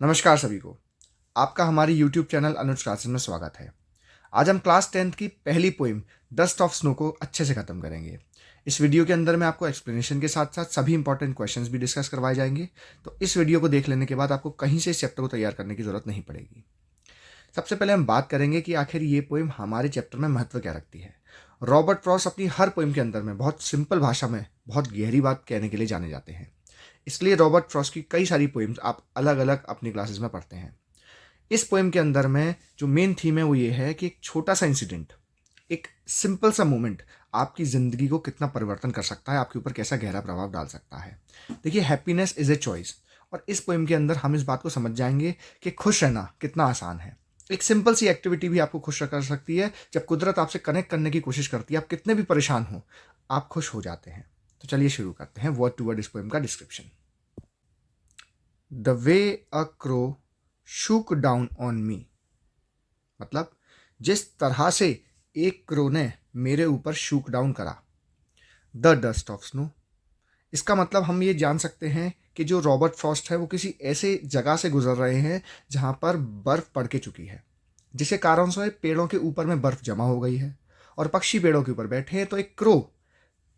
नमस्कार सभी को। आपका हमारी यूट्यूब चैनल अनुज क्लासेस में स्वागत है। आज हम क्लास 10th की पहली पोइम डस्ट ऑफ स्नो को अच्छे से ख़त्म करेंगे। इस वीडियो के अंदर मैं आपको एक्सप्लेनेशन के साथ साथ सभी इंपॉर्टेंट क्वेश्चंस भी डिस्कस करवाए जाएंगे, तो इस वीडियो को देख लेने के बाद आपको कहीं से इस चैप्टर को तैयार करने की ज़रूरत नहीं पड़ेगी। सबसे पहले हम बात करेंगे कि आखिर ये पोइम हमारे चैप्टर में महत्व क्या रखती है। रॉबर्ट फ्रॉस्ट अपनी हर पोइम के अंदर में बहुत सिंपल भाषा में बहुत गहरी बात कहने के लिए जाने जाते हैं, इसलिए रॉबर्ट फ्रॉस्ट की कई सारी पोइम्स आप अलग अलग अपनी क्लासेस में पढ़ते हैं। इस पोएम के अंदर में जो मेन थीम है वो ये है कि एक छोटा सा इंसिडेंट, एक सिंपल सा मोमेंट आपकी ज़िंदगी को कितना परिवर्तन कर सकता है, आपके ऊपर कैसा गहरा प्रभाव डाल सकता है। देखिए, हैप्पीनेस इज़ ए चॉइस, और इस पोएम के अंदर हम इस बात को समझ जाएंगे कि खुश रहना कितना आसान है। एक सिंपल सी एक्टिविटी भी आपको खुश कर सकती है। जब कुदरत आपसे कनेक्ट करने की कोशिश करती है, आप कितने भी परेशान हो, आप खुश हो जाते हैं। तो चलिए शुरू करते हैं वर्ड टू वर्ड इस पोएम का description. The way a crow shook down on me, मतलब जिस तरह से एक क्रो ने मेरे ऊपर शूक डाउन करा। द डस्ट ऑफ स्नो, इसका मतलब हम ये जान सकते हैं कि जो रॉबर्ट फ्रॉस्ट है वो किसी ऐसे जगह से गुजर रहे हैं जहाँ पर बर्फ़ पड़ के चुकी है, जिसके कारण से पेड़ों के ऊपर में बर्फ़ जमा हो गई है और पक्षी पेड़ों के ऊपर बैठे हैं। तो एक क्रो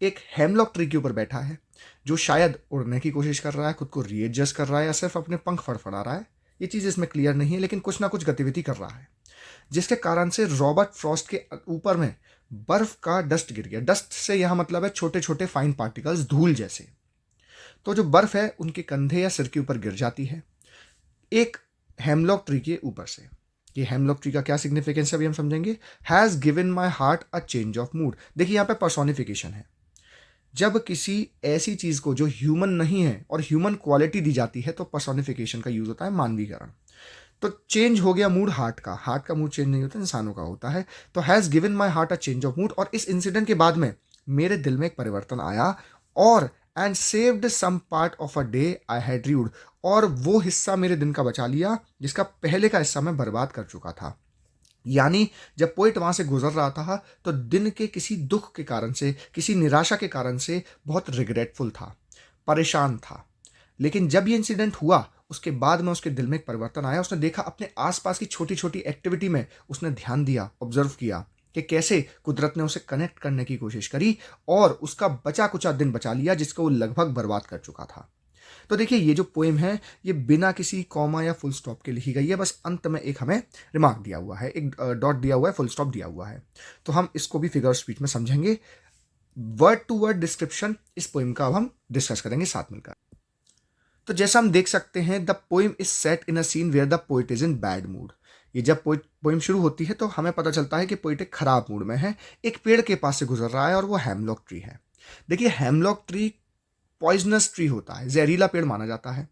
एक हेमलॉक ट्री के ऊपर बैठा है, जो शायद उड़ने की कोशिश कर रहा है, खुद को रीएडजस्ट कर रहा है या सिर्फ अपने पंख फड़फड़ा रहा है, ये चीज़ इसमें क्लियर नहीं है, लेकिन कुछ ना कुछ गतिविधि कर रहा है, जिसके कारण से रॉबर्ट फ्रॉस्ट के ऊपर में बर्फ का डस्ट गिर गया। डस्ट से यहाँ मतलब है छोटे छोटे फाइन पार्टिकल्स, धूल जैसे। तो जो बर्फ है उनके कंधे या सिर के ऊपर गिर जाती है एक हेमलॉक ट्री के ऊपर से। ये हेमलॉक ट्री का क्या सिग्निफिकेंस है अभी हम समझेंगे। Has given my heart a change of mood, देखिए यहाँ पे पर्सोनिफिकेशन है। जब किसी ऐसी चीज़ को जो ह्यूमन नहीं है और ह्यूमन क्वालिटी दी जाती है तो पर्सोनिफिकेशन का यूज़ होता है, मानवीकरण। तो चेंज हो गया मूड हार्ट का मूड चेंज नहीं होता, इंसानों का होता है। तो has given my heart a change of mood, और इस इंसिडेंट के बाद में मेरे दिल में एक परिवर्तन आया, और and saved some part of a day I had read, और वो हिस्सा मेरे दिन का बचा लिया जिसका पहले का हिस्सा मैं बर्बाद कर चुका था। यानी जब पोइट वहाँ से गुजर रहा था तो दिन के किसी दुख के कारण से, किसी निराशा के कारण से बहुत रिग्रेटफुल था, परेशान था। लेकिन जब ये इंसिडेंट हुआ उसके बाद में उसके दिल में एक परिवर्तन आया। उसने देखा अपने आसपास की छोटी छोटी एक्टिविटी में, उसने ध्यान दिया, ऑब्जर्व किया कि कैसे कुदरत ने उसे कनेक्ट करने की कोशिश करी और उसका बचा कुचा दिन बचा लिया जिसको वो लगभग बर्बाद कर चुका था। तो देखिए, ये जो पोएम है ये बिना किसी कॉमा या फुल स्टॉप के लिखी गई है। बस अंत में एक हमें रिमार्क दिया हुआ है, एक डॉट दिया हुआ है, फुल स्टॉप दिया हुआ है। तो हम इसको भी फिगर स्पीच में समझेंगे। वर्ड टू वर्ड डिस्क्रिप्शन इस पोएम का अब हम डिस्कस करेंगे साथ मिलकर। तो जैसा हम देख सकते हैं, the poem is set in a scene where the poet is in bad mood. ये जब पोएम शुरू होती है तो हमें पता चलता है कि पोइट एक खराब मूड में है, एक पेड़ के पास से गुजर रहा है और वो हेमलॉक ट्री है। देखिए, हेमलॉक ट्री पॉइजनस ट्री होता है, जहरीला पेड़ माना जाता है,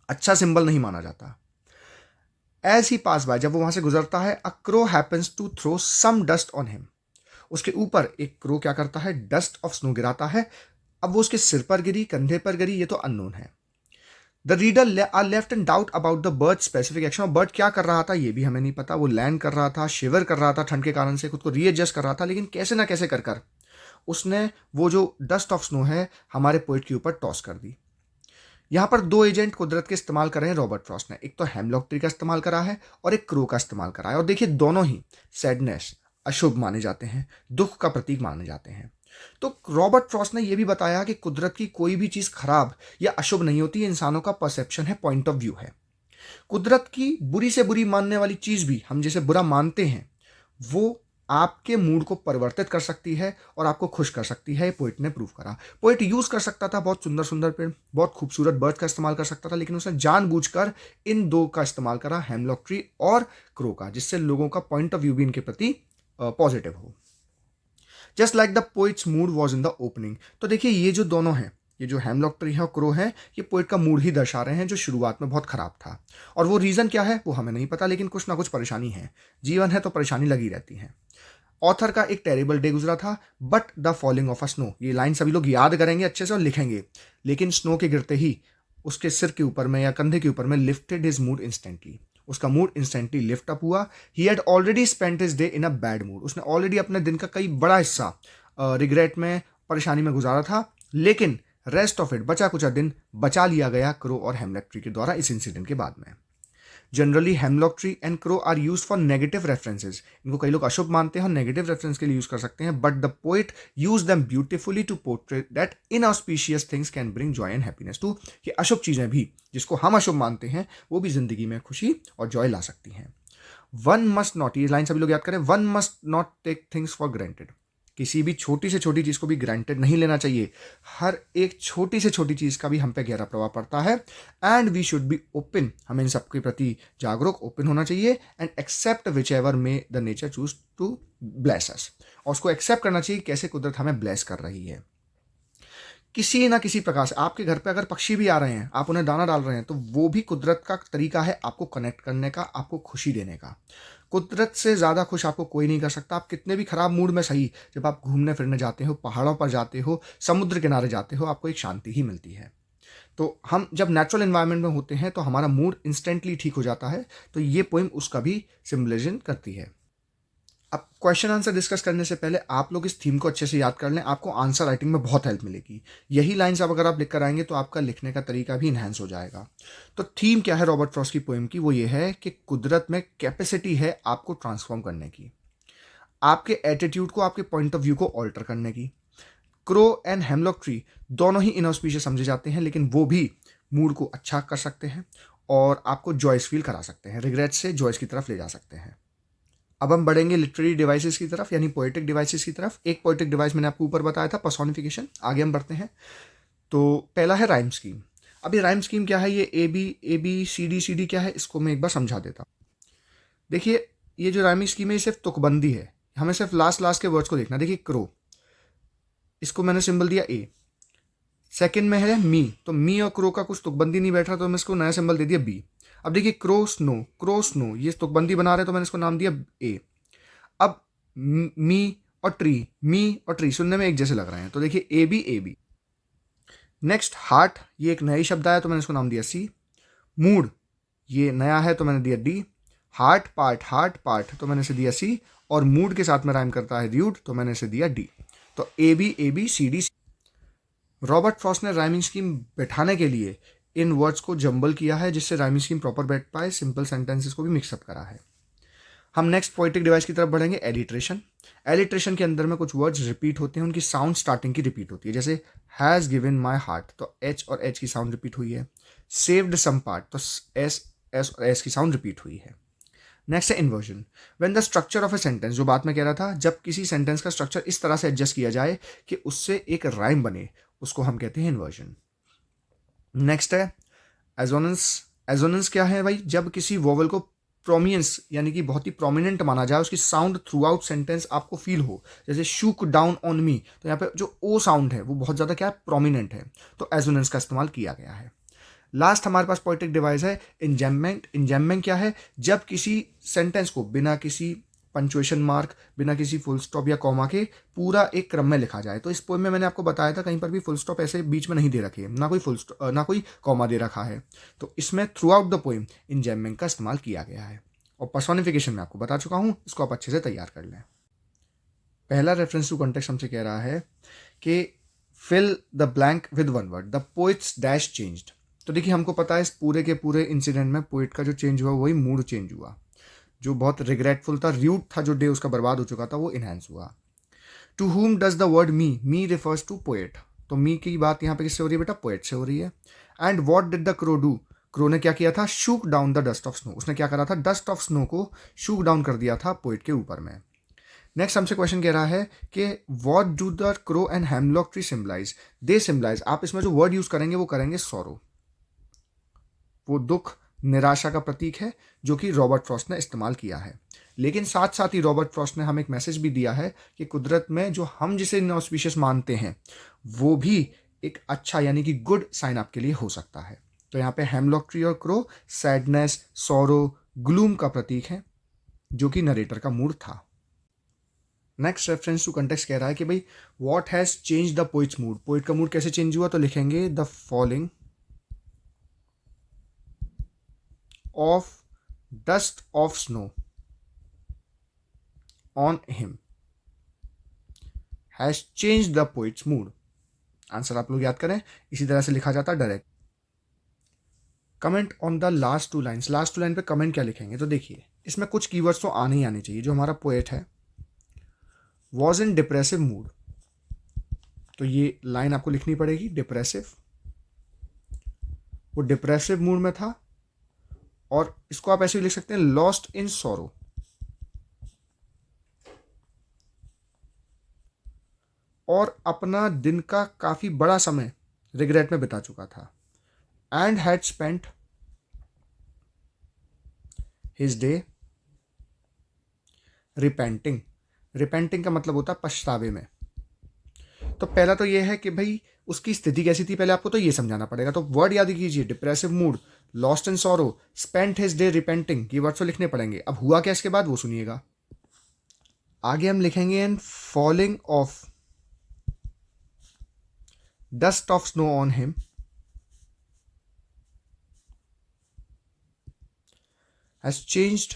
अच्छा सिंबल नहीं माना जाता। एज ही पास बाय, जब वो वहां से गुजरता है, a crow happens to throw some dust on him, उसके ऊपर एक क्रो क्या करता है, डस्ट ऑफ स्नो गिराता है। अब वो उसके सिर पर गिरी, कंधे पर गिरी, ये तो अननोन है। The reader are left in doubt about the bird specific action. और बर्ड क्या कर रहा था ये भी हमें नहीं पता। वो लैंड कर रहा था, शिवर कर रहा था ठंड के कारण से, खुद को रीएडजस्ट कर रहा था, लेकिन कैसे ना कैसे कर कर उसने वो जो डस्ट ऑफ स्नो है हमारे पोइट के ऊपर टॉस कर दी। यहाँ पर दो एजेंट कुदरत के इस्तेमाल कर रहे हैं रॉबर्ट फ्रॉस्ट ने। एक तो हेमलॉक ट्री का इस्तेमाल करा है और एक क्रो का इस्तेमाल करा है। और देखिए, दोनों ही सैडनेस, अशुभ माने जाते हैं, दुख का प्रतीक माने जाते हैं। तो रॉबर्ट फ्रॉस्ट ने यह भी बताया कि कुदरत की कोई भी चीज़ खराब या अशुभ नहीं होती, इंसानों का परसेप्शन है, पॉइंट ऑफ व्यू है। कुदरत की बुरी से बुरी मानने वाली चीज़ भी हम जैसे बुरा मानते हैं, वो आपके मूड को परिवर्तित कर सकती है और आपको खुश कर सकती है। पोइट ने प्रूव करा। पोइट यूज़ कर सकता था बहुत सुंदर सुंदर पेड़, बहुत खूबसूरत बर्ड का इस्तेमाल कर सकता था, लेकिन उसने जानबूझकर इन दो का इस्तेमाल करा, हेमलॉक ट्री और क्रो का, जिससे लोगों का पॉइंट ऑफ व्यू भी इनके प्रति पॉजिटिव हो। Just like the poet's mood was in the opening. तो देखिए, ये जो दोनों हैं, ये जो हेमलॉक ट्री है और क्रो है, ये पोइट का मूड ही दर्शा रहे हैं जो शुरुआत में बहुत खराब था। और वो रीज़न क्या है वो हमें नहीं पता, लेकिन कुछ ना कुछ परेशानी है। जीवन है तो परेशानी लगी रहती है। ऑथर का एक टेरिबल डे गुजरा था, but the falling of a snow, ये लाइन सभी लोग याद करेंगे अच्छे से और लिखेंगे। लेकिन स्नो के गिरते ही उसके सिर के ऊपर में या कंधे के ऊपर में लिफ्टेड हिज मूड इंस्टेंटली, उसका मूड इंस्टेंटली लिफ्ट अप हुआ। He had already spent his day in a bad mood, उसने ऑलरेडी अपने दिन का कई बड़ा हिस्सा रिग्रेट में, परेशानी में गुजारा था, लेकिन रेस्ट ऑफ इट, बचा कुचा दिन बचा लिया गया क्रो और हेमलॉक ट्री के द्वारा इस इंसिडेंट के बाद में। Generally hemlock tree and crow are use for negative references. इनको कई लोग अशुभ मानते हैं और नेगेटिव रेफरेंस के लिए यूज कर सकते हैं, but the poet use them beautifully to portrait that inauspicious things can bring joy and happiness to. कि अशुभ चीजें भी, जिसको हम अशुभ मानते हैं, वो भी जिंदगी में खुशी और जॉय ला सकती हैं। वन मस्ट नॉट, ये लाइन सभी लोग याद करें, one must not take things for granted. किसी भी छोटी से छोटी चीज को भी ग्रांटेड नहीं लेना चाहिए। हर एक छोटी से छोटी चीज का भी हम पे गहरा प्रभाव पड़ता है। And we should be open, हमें इन सबके प्रति जागरूक, ओपन होना चाहिए। And accept whichever may the nature choose to bless us, और उसको एक्सेप्ट करना चाहिए कैसे कुदरत हमें ब्लेस कर रही है। किसी ना किसी प्रकार से आपके घर पे अगर पक्षी भी आ रहे हैं, आप उन्हें दाना डाल रहे हैं, तो वो भी कुदरत का तरीका है आपको कनेक्ट करने का, आपको खुशी देने का। कुदरत से ज़्यादा खुश आपको कोई नहीं कर सकता। आप कितने भी खराब मूड में सही, जब आप घूमने फिरने जाते हो, पहाड़ों पर जाते हो, समुद्र किनारे जाते हो, आपको एक शांति ही मिलती है। तो हम जब नेचुरल एनवायरनमेंट में होते हैं तो हमारा मूड इंस्टेंटली ठीक हो जाता है। तो ये पोइम उसका भी सिम्बलिज्म करती है। अब क्वेश्चन आंसर डिस्कस करने से पहले आप लोग इस थीम को अच्छे से याद कर लें, आपको आंसर राइटिंग में बहुत हेल्प मिलेगी। यही लाइंस अब अगर आप लिख कर आएंगे तो आपका लिखने का तरीका भी इन्हेंस हो जाएगा। तो थीम क्या है रॉबर्ट फ्रॉस्ट की पोएम की? वो ये है कि कुदरत में कैपेसिटी है आपको ट्रांसफॉर्म करने की, आपके एटीट्यूड को, आपके पॉइंट ऑफ व्यू को ऑल्टर करने की। क्रो एंड हेमलॉक ट्री दोनों ही इनऑस्पिशियस समझे जाते हैं, लेकिन वो भी मूड को अच्छा कर सकते हैं और आपको जॉयस फील करा सकते हैं, रिग्रेट से जॉयस की तरफ ले जा सकते हैं। अब हम बढ़ेंगे लिटरेरी डिवाइसेस की तरफ, यानी पोएटिक डिवाइसेस की तरफ। एक पोएटिक डिवाइस मैंने आपको ऊपर बताया था, पर्सोनिफिकेशन। आगे हम बढ़ते हैं। तो पहला है राइम स्कीम। अब ये राइम स्कीम क्या है? ये ए बी सी डी क्या है, इसको मैं एक बार समझा देता हूँ। देखिए, ये जो राइमिंग स्कीम है ये सिर्फ तुकबंदी है, हमें सिर्फ लास्ट लास्ट के वर्ड्स को देखना। देखिए क्रो, इसको मैंने सिंबल दिया ए। सेकंड में है मी, तो मी और क्रो का कुछ तुकबंदी नहीं बैठ रहा, तो मैं इसको नया सिंबल दे दिया बी। अब देखिए क्रो स्नो, ये तुकबंदी बना रहे, तो मैंने इसको नाम दिया ए। अब मी और ट्री सुनने में एक जैसे लग रहे हैं, तो देखिए ए बी। नेक्स्ट हार्ट, ये एक नया शब्द आया तो मैंने इसको नाम दिया सी। मूड, ये नया है तो मैंने दिया डी। हार्ट पार्ट तो मैंने इसे दिया सी। और मूड के साथ में राइम करता है ड्यूड, तो मैंने इसे दिया डी। तो A B C D. Robert Frost ने राइमिंग स्कीम बैठाने के लिए इन वर्ड्स को जंबल किया है, जिससे राइमिंग स्कीम प्रॉपर बैठ पाए। सिंपल सेंटेंसेस को भी मिक्सअप करा है। हम नेक्स्ट पोएटिक डिवाइस की तरफ बढ़ेंगे, एलिट्रेशन। एलिट्रेशन के अंदर में कुछ वर्ड्स रिपीट होते हैं, उनकी साउंड स्टार्टिंग की रिपीट होती है। जैसे हैज़ गिवन माई हार्ट, तो एच और एच की साउंड रिपीट हुई है। सेव्ड सम पार्ट, तो एस और एस की साउंड रिपीट हुई है। नेक्स्ट है inversion. When the structure of a sentence, जो बात मैं कह रहा था, जब किसी सेंटेंस का स्ट्रक्चर इस तरह से एडजस्ट किया जाए कि उससे एक राइम बने, उसको हम कहते हैं इन्वर्जन। नेक्स्ट है एजोनेंस। एजोनेंस क्या है भाई? जब किसी वोवल को प्रोमिनेंस, यानी कि बहुत ही प्रोमिनेंट माना जाए, उसकी साउंड थ्रू आउट सेंटेंस आपको फील हो। जैसे शूक डाउन ऑन मी, तो यहाँ पे जो ओ साउंड है वो बहुत ज़्यादा क्या है, प्रोमिनेंट है, तो एजोनेंस का इस्तेमाल किया गया है। लास्ट हमारे पास पोएटिक डिवाइस है इंजैममेंट। इंजैममेंट क्या है? जब किसी सेंटेंस को बिना किसी पंचुएशन मार्क, बिना किसी फुल स्टॉप या कॉमा के पूरा एक क्रम में लिखा जाए। तो इस पोएम में मैंने आपको बताया था कहीं पर भी फुल स्टॉप ऐसे बीच में नहीं दे रखे, ना कोई फुल स्टॉप ना कोई कॉमा दे रखा है। तो इसमें थ्रू आउट द पोएम इंजैममेंट का इस्तेमाल किया गया है। और पर्सोनिफिकेशन में आपको बता चुका हूँ, इसको आप अच्छे से तैयार कर लें। पहला रेफरेंस टू कॉन्टेक्स्ट हमसे कह रहा है कि fill the blank with one word, the poet's dash changed. तो देखिए, हमको पता है इस पूरे के पूरे इंसिडेंट में पोइट का जो चेंज हुआ वही मूड चेंज हुआ। जो बहुत रिग्रेटफुल था, र्यूट था, जो डे उसका बर्बाद हो चुका था, वो इनहेंस हुआ। To whom does the word me refers to poet. तो मी की बात यहाँ पे किससे हो रही है बेटा? पोएट से हो रही है। And what did the crow do? Crow ने क्या किया था? Shook down the dust of snow. उसने क्या करा था? डस्ट ऑफ स्नो को शूक डाउन कर दिया था पोएट के ऊपर में। नेक्स्ट हमसे क्वेश्चन कह रहा है कि what do the crow and hemlock tree symbolize? They symbolize, आप इसमें जो वर्ड यूज करेंगे वो करेंगे सॉरो। वो दुख, निराशा का प्रतीक है, जो कि रॉबर्ट फ्रॉस्ट ने इस्तेमाल किया है। लेकिन साथ साथ ही रॉबर्ट फ्रॉस्ट ने हमें एक मैसेज भी दिया है कि कुदरत में जो हम जिसे इनऑस्पिशियस मानते हैं वो भी एक अच्छा, यानी कि गुड साइन आपके लिए हो सकता है। तो यहाँ पे हेमलॉक ट्री और क्रो सैडनेस, सॉरो, ग्लूम का प्रतीक है, जो कि नरेटर का मूड था। नेक्स्ट रेफरेंस टू कंटेक्स्ट कह रहा है कि भाई what has change the poet's mood? Poet का मूड कैसे चेंज हुआ? तो लिखेंगे the falling of dust of snow on him has change the poet's mood. Answer आप लोग याद करें, इसी तरह से लिखा जाता direct. Comment on the last two lines. Last two line पे कमेंट क्या लिखेंगे? तो देखिए इसमें कुछ कीवर्ड्स तो आने ही आने चाहिए। जो हमारा पोएट है वॉज इन डिप्रेसिव मूड, तो ये लाइन आपको लिखनी पड़ेगी डिप्रेसिव। वो डिप्रेसिव मूड में था, और इसको आप ऐसे भी लिख सकते हैं लॉस्ट इन सॉरो। और अपना दिन का काफी बड़ा समय रिग्रेट में बिता चुका था। And had spent his day repenting. Repenting का मतलब होता है पछतावे में। तो पहला तो ये है कि भाई उसकी स्थिति कैसी थी, पहले आपको तो ये समझाना पड़ेगा। तो वर्ड याद कीजिए, depressive mood, lost in sorrow, spent his day repenting, ये वर्ड तो लिखने पड़ेंगे। अब हुआ क्या इसके बाद वो सुनिएगा। आगे हम लिखेंगे and falling of dust of snow on him has changed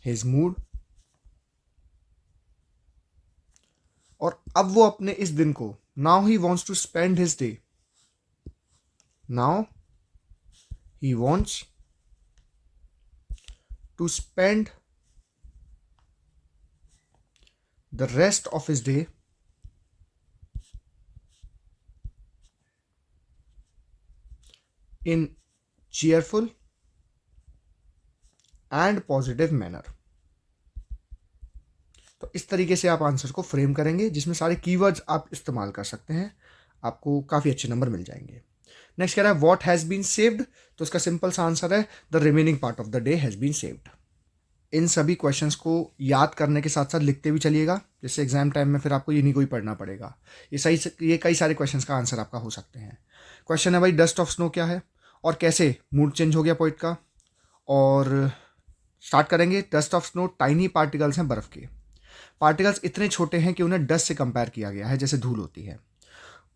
his mood. और अब वो अपने इस दिन को, now he wants to spend his day, now he wants to spend the rest of his day in cheerful and positive manner. तो इस तरीके से आप आंसर को फ्रेम करेंगे, जिसमें सारे कीवर्ड्स आप इस्तेमाल कर सकते हैं, आपको काफ़ी अच्छे नंबर मिल जाएंगे। नेक्स्ट कह रहा है व्हाट हैज़ बीन सेव्ड, तो इसका सिंपल सा आंसर है the remaining part of the day has been saved. इन सभी क्वेश्चंस को याद करने के साथ साथ लिखते भी चलिएगा, जिससे एग्जाम टाइम में फिर आपको ये नहीं कोई पढ़ना पड़ेगा। ये कई सारे क्वेश्चंस का आंसर आपका हो सकते हैं। क्वेश्चन है भाई डस्ट ऑफ स्नो क्या है और कैसे मूड चेंज हो गया पोइट का। और स्टार्ट करेंगे। Dust of snow tiny particles हैं बर्फ़ के। पार्टिकल्स इतने छोटे हैं कि उन्हें डस्ट से कंपेयर किया गया है जैसे धूल होती है।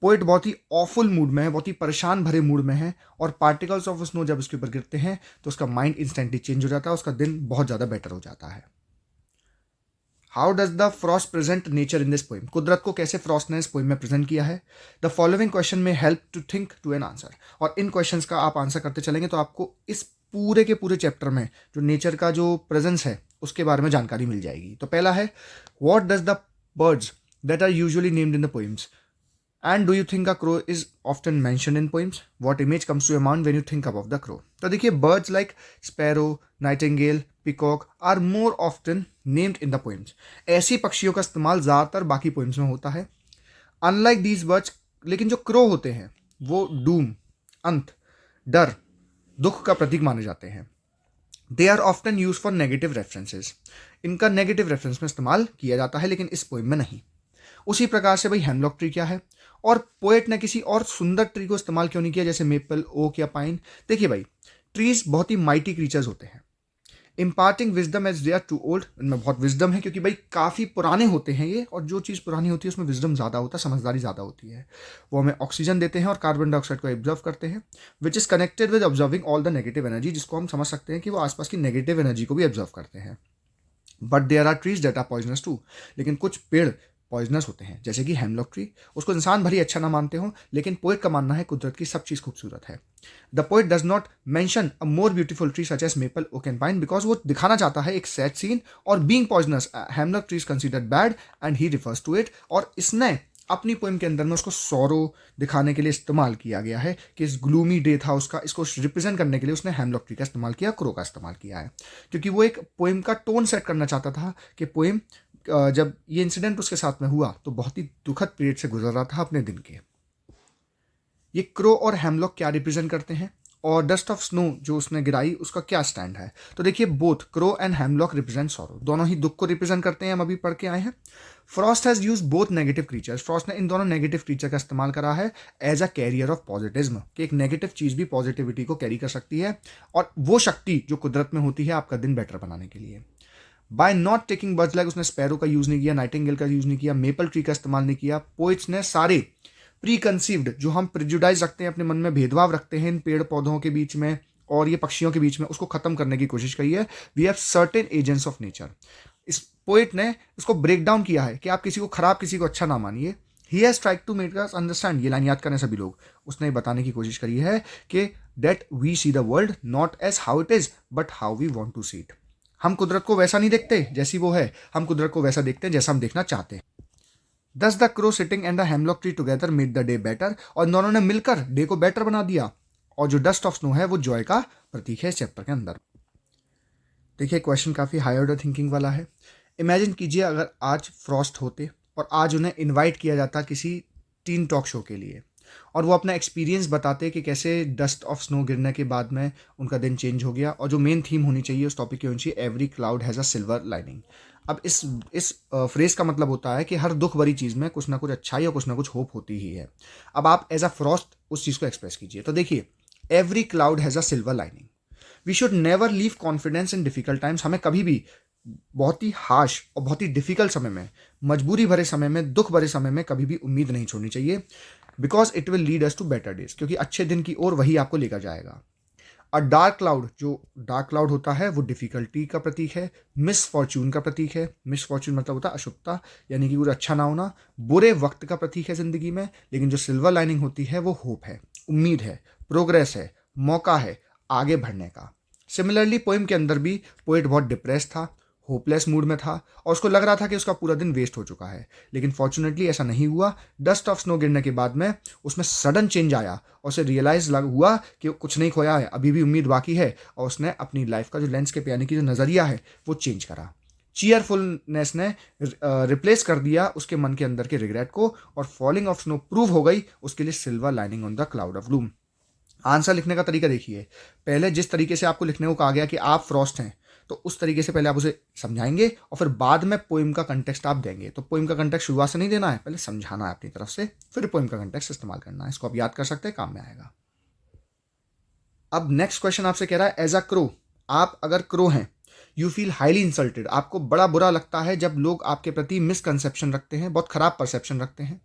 पोइट बहुत ही ऑफुल मूड में है, बहुत ही परेशान भरे मूड में है, और पार्टिकल्स ऑफ स्नो जब उसके ऊपर गिरते हैं तो उसका माइंड इंस्टेंटली चेंज हो जाता है, उसका दिन बहुत ज़्यादा बेटर हो जाता है। How does the Frost present nature in this poem, कुदरत को कैसे फ्रॉस्ट ने इस पोइम में प्रेजेंट किया है। द फॉलोइंग क्वेश्चन में help to think to an answer, और इन क्वेश्चंस का आप आंसर करते चलेंगे तो आपको इस पूरे के पूरे चैप्टर में जो नेचर का जो प्रेजेंस है उसके बारे में जानकारी मिल जाएगी। तो पहला है what does the birds that are usually named in the poems and do you think a crow is often mentioned in poems, what image comes to your mind when you think about the crow. तो देखिए birds like sparrow, nightingale, peacock are more often named in the poems. ऐसी पक्षियों का इस्तेमाल ज़्यादातर बाकी poems में होता है। अनलाइक दीज बर्ड्स, लेकिन जो क्रो होते हैं वो डूम, अंत, डर, दुख का प्रतीक माने जाते हैं। They are often use for negative references, इनका नेगेटिव रेफरेंस में इस्तेमाल किया जाता है, लेकिन इस पोइम में नहीं। उसी प्रकार से भाई हेमलॉक ट्री क्या है, और पोएट ने किसी और सुंदर ट्री को इस्तेमाल क्यों नहीं किया जैसे मेपल, ओक या पाइन। देखिए भाई ट्रीज बहुत ही माइटी क्रीचर्स होते हैं। Imparting wisdom as they are too old, इनमें बहुत विजडम है क्योंकि भाई काफ़ी पुराने होते हैं ये, और जो चीज़ पुरानी होती है उसमें विजडम ज़्यादा होता है, समझदारी ज़्यादा होती है। वो हमें ऑक्सीजन देते हैं और कार्बन डाइऑक्साइड को ऑब्जर्व करते हैं, which is connected with observing all the negative energy, जिसको हम समझ सकते हैं कि वो आसपास की नेगेटिव एनर्जी को भी ऑब्जर्व करते हैं। But there are trees that are poisonous too, लेकिन कुछ पेड़ पॉइजनस होते हैं जैसे कि हेमलॉक ट्री। उसको इंसान भले ही अच्छा ना मानते हो, लेकिन पोएट का मानना है कुदरत की सब चीज़ खूबसूरत है। The poet does not mention a more beautiful tree such as maple, oak and pine, because वो दिखाना चाहता है एक सैड सीन, और being poisonous hemlock tree is considered bad and he refers to it. और इसने अपनी पोइम के अंदर में उसको सौरो दिखाने के लिए इस्तेमाल किया गया है कि इस ग्लूमी डे था उसका, इसको रिप्रेजेंट करने के लिए उसने हेमलॉक ट्री का इस्तेमाल किया, क्रो का इस्तेमाल किया है, क्योंकि वो एक पोइम का टोन सेट करना चाहता था कि पोइम जब ये इंसिडेंट उसके साथ में हुआ तो बहुत ही दुखद पीरियड से गुजर रहा था अपने दिन के। ये क्रो और हेमलॉक क्या रिप्रेजेंट करते हैं, और डस्ट ऑफ स्नो जो उसने गिराई उसका क्या स्टैंड है। तो देखिए both crow and hemlock represent sorrow, दोनों ही दुख को रिप्रेजेंट करते हैं, हम अभी पढ़ के आए हैं। Frost has use both negative creatures, Frost ने इन दोनों नेगेटिव क्रीचर का इस्तेमाल करा है एज अ कैरियर ऑफ पॉजिटिज्म, कि एक नेगेटिव चीज़ भी पॉजिटिविटी को कैरी कर सकती है, और वो शक्ति जो कुदरत में होती है आपका दिन बेटर बनाने के लिए। By not taking birds like, उसने स्पैरो का यूज़ नहीं किया, नाइटिंगेल का यूज़ नहीं किया, मेपल ट्री का इस्तेमाल नहीं किया। पोइट्स ने सारे प्री कंसीव्ड, जो हम प्रिजुडाइज रखते हैं, अपने मन में भेदभाव रखते हैं इन पेड़ पौधों के बीच में और ये पक्षियों के बीच में, उसको खत्म करने की कोशिश करी है। We have certain agents of nature. इस पोइट ने उसको ब्रेक डाउन किया है कि आप किसी को खराब, किसी को अच्छा ना मानिए। He has tried to make us understand, ये लाइन याद करें सभी लोग, उसने बताने की कोशिश करी है कि that we see the world not as how it is but how we want to see it. हम कुदरत को वैसा नहीं देखते जैसी वो है, हम कुदरत को वैसा देखते हैं जैसा हम देखना चाहते हैं। दस the crow sitting and the hemlock tree together made the day better, और दोनों ने मिलकर डे को बेटर बना दिया। और जो डस्ट ऑफ स्नो है वो जॉय का प्रतीक है इस चैप्टर के अंदर। देखिए क्वेश्चन काफ़ी हाई ऑर्डर थिंकिंग वाला है। इमेजिन कीजिए अगर आज फ्रॉस्ट होते और आज उन्हें इनवाइट किया जाता किसी टीन टॉक शो के लिए, और वो अपना एक्सपीरियंस बताते कि कैसे डस्ट ऑफ स्नो गिरने के बाद में उनका दिन चेंज हो गया। और जो मेन थीम होनी चाहिए उस टॉपिक की होनी चाहिए every cloud has a silver lining. अब इस फ्रेज का मतलब होता है कि हर दुख भरी चीज़ में कुछ ना कुछ अच्छाई और कुछ ना कुछ होप होती ही है। अब आप एज अ फ्रॉस्ट उस चीज़ को एक्सप्रेस कीजिए। तो देखिए, every cloud has a silver lining. We should never leave confidence in difficult times. हमें कभी भी बहुत ही हार्श और बहुत ही डिफिकल्ट समय में, मजबूरी भरे समय में, दुख भरे समय में कभी भी उम्मीद नहीं छोड़नी चाहिए, because it will lead us to better days, क्योंकि अच्छे दिन की ओर वही आपको लेकर जाएगा। और डार्क क्लाउड, जो डार्क क्लाउड होता है वो डिफिकल्टी का प्रतीक है, मिस फॉर्चून का प्रतीक है। मिस फॉर्चून मतलब होता है अशुभता, यानी कि कुछ अच्छा ना होना, बुरे वक्त का प्रतीक है जिंदगी में। लेकिन जो सिल्वर लाइनिंग होती है वो होप है, उम्मीद है, प्रोग्रेस है, मौका है आगे बढ़ने का। सिमिलरली पोइम के अंदर भी पोइट बहुत डिप्रेस था, होपलेस मूड में था, और उसको लग रहा था कि उसका पूरा दिन वेस्ट हो चुका है। लेकिन फॉर्चुनेटली ऐसा नहीं हुआ। डस्ट ऑफ स्नो गिरने के बाद में उसमें सडन चेंज आया और उसे रियलाइज हुआ कि कुछ नहीं खोया है, अभी भी उम्मीद बाकी है। और उसने अपनी लाइफ का जो लैंडस्केप यानी कि जो नज़रिया है वो चेंज करा। चीयरफुलनेस ने रिप्लेस कर दिया उसके मन के अंदर के रिग्रेट को, और फॉलिंग ऑफ स्नो प्रूव हो गई उसके लिए silver lining on the cloud of gloom. Answer लिखने का तरीका देखिए, पहले जिस तरीके से आपको लिखने को कहा गया कि आप फ्रॉस्ट हैं, तो उस तरीके से पहले आप उसे समझाएंगे और फिर बाद में पोइम का कंटेक्स्ट आप देंगे। तो पोइम का कंटेक्स्ट शुरुआत से नहीं देना है, पहले समझाना है अपनी तरफ से, फिर पोइम का कंटेक्स्ट इस्तेमाल करना है। इसको आप याद कर सकते हैं, काम में आएगा। अब नेक्स्ट क्वेश्चन आपसे कह रहा है, एज अ क्रो, आप अगर क्रो हैं, यू फील हाईली इंसल्टेड, आपको बड़ा बुरा लगता है जब लोग आपके प्रति मिसकंसेप्शन रखते हैं, बहुत खराब परसेप्शन रखते हैं।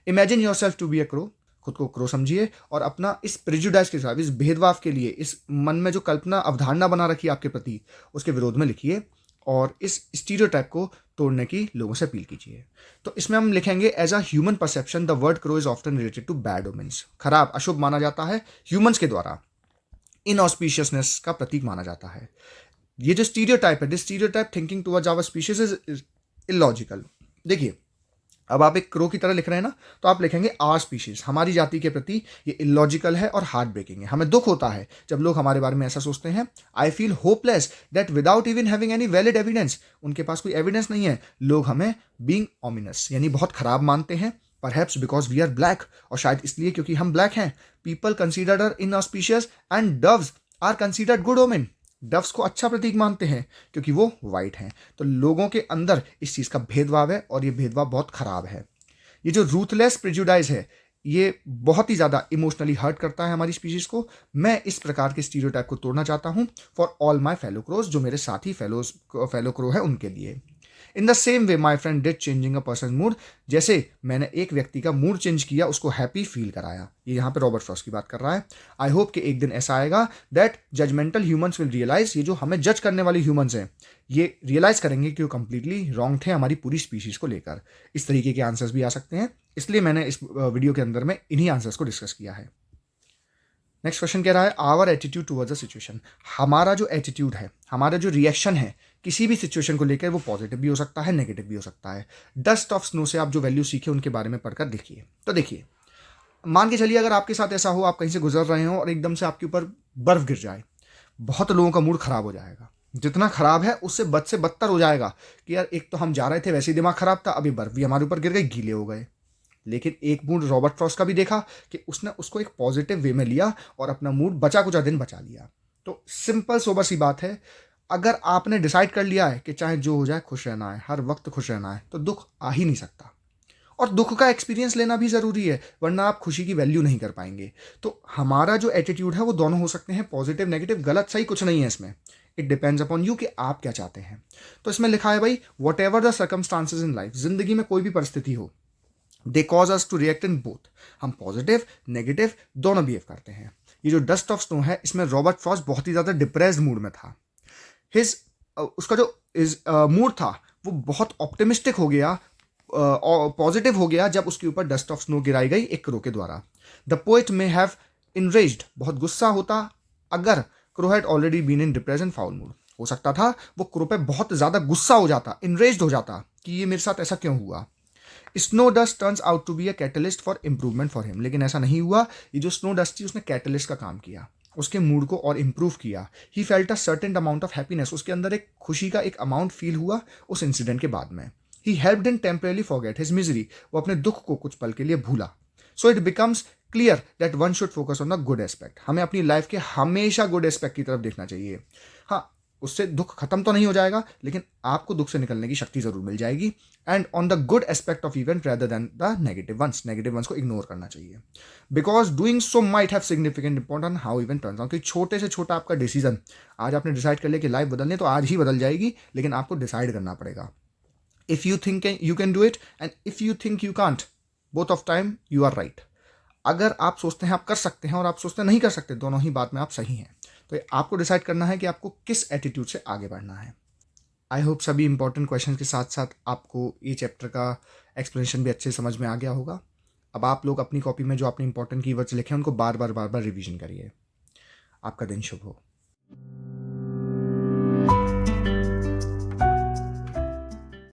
Imagine yourself to be a crow, खुद को क्रो समझिए और अपना इस प्रिजुडाइज के साथ, इस भेदभाव के लिए, इस मन में जो कल्पना अवधारणा बना रखी है आपके प्रति, उसके विरोध में लिखिए और इस स्टीरियोटाइप को तोड़ने की लोगों से अपील कीजिए। तो इसमें हम लिखेंगे, as a human perception the word crow is often related to bad omens. खराब, अशुभ माना जाता है ह्यूमंस के द्वारा, इनऑस्पिशियसनेस का प्रतीक माना जाता है। ये जो स्टीरियोटाइप है, this stereotype thinking towards our species is illogical. देखिए, अब आप एक क्रो की तरह लिख रहे हैं ना, तो आप लिखेंगे आवर स्पीशीज, हमारी जाति के प्रति ये इलॉजिकल है और हार्ट ब्रेकिंग है। हमें दुख होता है जब लोग हमारे बारे में ऐसा सोचते हैं। I feel hopeless that without even having any valid evidence, उनके पास कोई एविडेंस नहीं है, लोग हमें बीइंग ऑमिनस यानी बहुत खराब मानते हैं। Perhaps because we are black, और शायद इसलिए क्योंकि हम ब्लैक हैं। People consider inauspicious and doves are considered good omen. Doves को अच्छा प्रतीक मानते हैं क्योंकि वो वाइट हैं। तो लोगों के अंदर इस चीज़ का भेदभाव है और ये भेदभाव बहुत खराब है। ये जो रूथलेस प्रिजुडाइज है, ये बहुत ही ज़्यादा इमोशनली हर्ट करता है हमारी स्पीशीज़ को। मैं इस प्रकार के स्टीरियोटाइप को तोड़ना चाहता हूँ for all my fellow crows, जो मेरे साथी फेलो क्रो है उनके लिए। In the same way my friend did changing a person mood, जैसे मैंने एक व्यक्ति का मूड चेंज किया, उसको हैप्पी फील कराया। ये यहाँ पे रॉबर्ट फ्रॉस्ट की बात कर रहा है। आई होप कि एक दिन ऐसा आएगा that judgemental humans will realise, ये जो हमें जज करने वाले ह्यूमंस हैं ये रियलाइज करेंगे कि वो कंप्लीटली रॉन्ग थे हमारी पूरी स्पीशीज़ को लेकर। इस तरीके के आंसर्स भी आ सकते हैं, इसलिए मैंने इस वीडियो के अंदर में इन्हीं आंसर्स को डिस्कस किया है। नेक्स्ट क्वेश्चन कह रहा है, our attitude towards the situation. हमारा जो एटीट्यूड है, हमारा जो रिएक्शन है किसी भी सिचुएशन को लेकर, वो पॉजिटिव भी हो सकता है, नेगेटिव भी हो सकता है। डस्ट ऑफ स्नो से आप जो वैल्यू सीखे उनके बारे में पढ़कर देखिए। तो देखिए, मान के चलिए अगर आपके साथ ऐसा हो, आप कहीं से गुजर रहे हो और एकदम से आपके ऊपर बर्फ गिर जाए, बहुत लोगों का मूड खराब हो जाएगा। जितना खराब है उससे बद से बदतर हो जाएगा कि यार एक तो हम जा रहे थे वैसे ही दिमाग खराब था, अभी बर्फ भी हमारे ऊपर गिर गई, गीले हो गए। लेकिन एक मूड रॉबर्ट फ्रॉस्ट का भी देखा कि उसने उसको एक पॉजिटिव वे में लिया और अपना मूड बचा कुचा दिन बचा लिया। तो सिंपल सोबर सी बात है, अगर आपने डिसाइड कर लिया है कि चाहे जो हो जाए खुश रहना है, हर वक्त खुश रहना है, तो दुख आ ही नहीं सकता। और दुख का एक्सपीरियंस लेना भी ज़रूरी है, वरना आप खुशी की वैल्यू नहीं कर पाएंगे। तो हमारा जो एटीट्यूड है वो दोनों हो सकते हैं, पॉजिटिव नेगेटिव, गलत सही कुछ नहीं है इसमें। इट डिपेंड्स अपॉन यू कि आप क्या चाहते हैं। तो इसमें लिखा है भाई, whatever the circumstances in life, जिंदगी में कोई भी परिस्थिति हो, they cause us to react in both. हम पॉजिटिव नेगेटिव दोनों बिहेव करते हैं। ये जो डस्ट ऑफ स्नो है, इसमें रॉबर्ट फ्रॉस्ट बहुत ही ज़्यादा डिप्रेस्ड मूड में था। उसका जो मूड था वो बहुत ऑप्टिमिस्टिक हो गया पॉजिटिव हो गया जब उसके ऊपर डस्ट ऑफ स्नो गिराई गई एक क्रो के द्वारा। The poet may have enraged, बहुत गुस्सा होता अगर crow had already been in depression foul mood. हो सकता था वो क्रो पे बहुत ज़्यादा गुस्सा हो जाता, इनरेज्ड हो जाता कि ये मेरे साथ ऐसा क्यों हुआ। Snow dust turns out to be a catalyst for improvement for him, लेकिन ऐसा नहीं हुआ। ये जो स्नो डस्ट थी उसने कैटलिस्ट का काम किया, उसके मूड को और इम्प्रूव किया। He felt a certain amount of happiness, उसके अंदर एक खुशी का एक अमाउंट फील हुआ उस इंसिडेंट के बाद में। He helped in temporarily forget his misery, वो अपने दुख को कुछ पल के लिए भूला। So it becomes clear that one should focus on the good aspect, हमें अपनी लाइफ के हमेशा गुड एस्पेक्ट की तरफ देखना चाहिए। हाँ, उससे दुख खत्म तो नहीं हो जाएगा, लेकिन आपको दुख से निकलने की शक्ति जरूर मिल जाएगी। And on the good aspect of event rather than the negative ones को इग्नोर करना चाहिए, because doing so might have significant important how event turns out. क्योंकि छोटे से छोटा आपका डिसीजन, आज आपने डिसाइड कर लिया कि लाइफ बदलनी है तो आज ही बदल जाएगी, लेकिन आपको डिसाइड करना पड़ेगा। If you think you can do it and if you think you can't, both of time you are right. अगर आप सोचते हैं आप कर सकते हैं और आप सोचते हैं नहीं कर सकते, दोनों ही बात में आप सही हैं। तो आपको डिसाइड करना है कि आपको किस एटीट्यूड से आगे बढ़ना है। आई होप सभी इंपॉर्टेंट क्वेश्चन के साथ साथ आपको ये चैप्टर का एक्सप्लेनेशन भी अच्छे से समझ में आ गया होगा। अब आप लोग अपनी कॉपी में जो आपने इंपॉर्टेंट कीवर्ड्स लिखे हैं उनको बार बार रिवीजन करिए। आपका दिन शुभ हो।